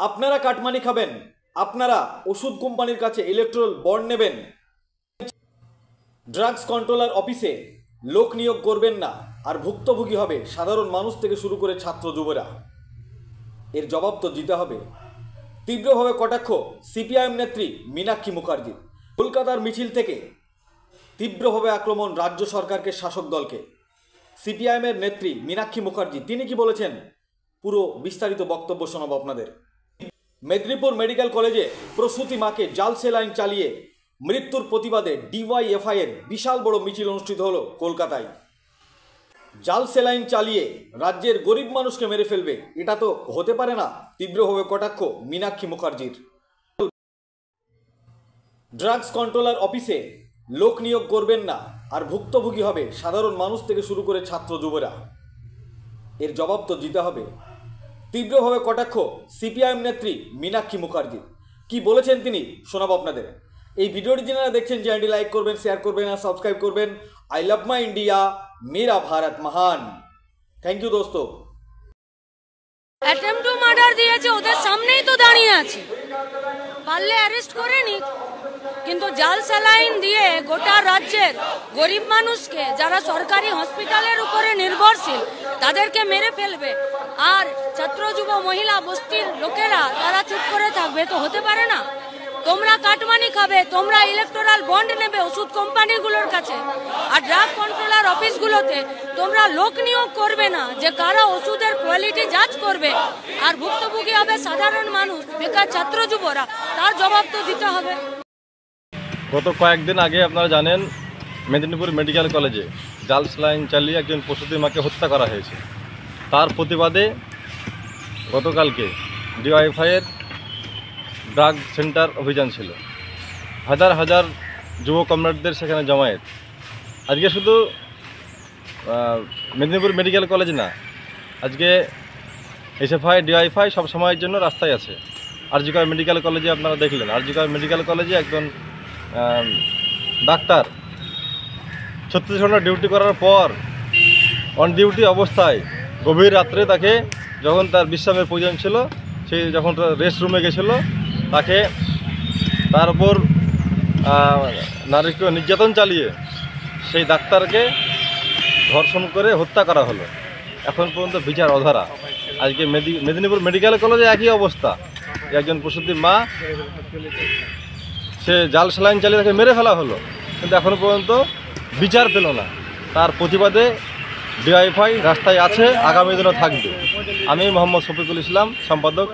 আপনারা কাটমানি খাবেন, আপনারা ওষুধ কোম্পানির কাছে ইলেকট্রাল বন্ড নেবেন, ড্রাগস কন্ট্রোলার অফিসে লোক নিয়োগ করবেন না, আর ভুক্তভোগী হবে সাধারণ মানুষ থেকে শুরু করে ছাত্র যুবরা। এর জবাব তো দিতে হবে। তীব্রভাবে কটাক্ষ সিপিআইএম নেত্রী মীনাক্ষী মুখার্জির। কলকাতার মিছিল থেকে তীব্রভাবে আক্রমণ রাজ্য সরকারকে, শাসক দলকে। সিপিআইএমের নেত্রী মীনাক্ষী মুখার্জি তিনি কি বলেছেন, পুরো বিস্তারিত বক্তব্য শোনাবো আপনাদের। মেদিনীপুর মেডিকেল কলেজে প্রসূতি মাকে জাল সেলাইন চালিয়ে মৃত্যুর প্রতিবাদে ডিওয়াইএফআই এর বিশাল বড় মিছিল অনুষ্ঠিত হলো কলকাতায়। জাল সেলাইন চালিয়ে রাজ্যের গরিব মানুষকে মেরে ফেলবে, এটা তো হতে পারে না, তীব্রভাবে কটাক্ষ মীনাক্ষী মুখার্জির। ড্রাগস কন্ট্রোলার অফিসে লোক নিয়োগ করবেন না, আর ভুক্তভোগী হবে সাধারণ মানুষ থেকে শুরু করে ছাত্র যুবরা। এর জবাব তো দিতে হবে। তীব্রভাবে কটাক্ষ সিপিআইএম নেত্রী মীনাক্ষী মুখার্জি। কি বলেছেন তিনি শোনাবো আপনাদের। এই ভিডিওটি যারা দেখছেন চ্যানেলটি লাইক করবেন, শেয়ার করবেন আর সাবস্ক্রাইব করবেন। आई लव माई इंडिया, मेरा भारत महान। थैंक यू दोस्तों। অ্যাটেম্পট টু মার্ডার দিয়েছে, ওদের সামনেই তো দাঁড়িয়ে আছে, পারলে অ্যারেস্ট করে নি, কিন্তু জাল স্যালাইন দিয়ে গোটা রাজ্যের গরিব মানুষকে, যারা সরকারি হসপিটালের উপরে নির্ভরশীল, তাদেরকে মেরে ফেলবে, আর ছাত্র যুব মহিলা বস্তির লোকেরা তারা চুপ করে থাকবে, তো হতে পারে না। তোমরা কাটমানি খাবে, তোমরা ইলেকট্রাল বন্ড নেবে ওষুধ কোম্পানিগুলোর কাছে, আর ড্রাগ কন্ট্রোলার অফিসগুলোতে তোমরা লোক নিয়োগ করবে না যে কারা ওষুধের কোয়ালিটি যাচ করবে, আর ভুক্তভোগী হবে সাধারণ মানুষ, বেকার ছাত্র যুবরা, তার জবাব তো দিতে হবে। গত কয়েকদিন আগে আপনারা জানেন মেদিনীপুর মেডিকেল কলেজে জাল সেলাইন চালিয়ে একজন প্রসূতি মাকে হত্যা করা হয়েছে। তার প্রতিবাদে গতকালকে ডিওয়াইএফআইয়ের ড্রাগ সেন্টার অভিযান ছিল। হাজার হাজার যুব কমরেডদের সেখানে জমায়েত। আজকে শুধু মেদিনীপুর মেডিকেল কলেজ না, আজকে এসএফআই ডিওয়াইএফআই সব সময়ের জন্য রাস্তায় আছে। আরজি কর মেডিকেল কলেজে আপনারা দেখলেন, আরজি কর মেডিকেল কলেজে একজন ডাক্তার 36 ঘন্টা ডিউটি করার পর অন ডিউটি অবস্থায় গভীর রাত্রে তাকে, যখন তার বিশ্রামের প্রয়োজন ছিল, সেই যখন রেস্ট রুমে গেছিলো, তাকে তার উপর নারীকে নির্যাতন চালিয়ে সেই ডাক্তারকে ধর্ষণ করে হত্যা করা হলো। এখন পর্যন্ত বিচার অধরা। আজকে মেদিনীপুর মেডিকেল কলেজে একই অবস্থা। একজন প্রসূতি মা, সে জাল সেলাইন চালিয়ে তাকে মেরে ফেলা হলো, কিন্তু এখনও পর্যন্ত বিচার পেল না। তার প্রতিবাদে ডিওয়াইএফআই রাস্তায় আছে, আগামী দিনও থাকবে। আমি মোহাম্মদ শফিকুল ইসলাম, সম্পাদক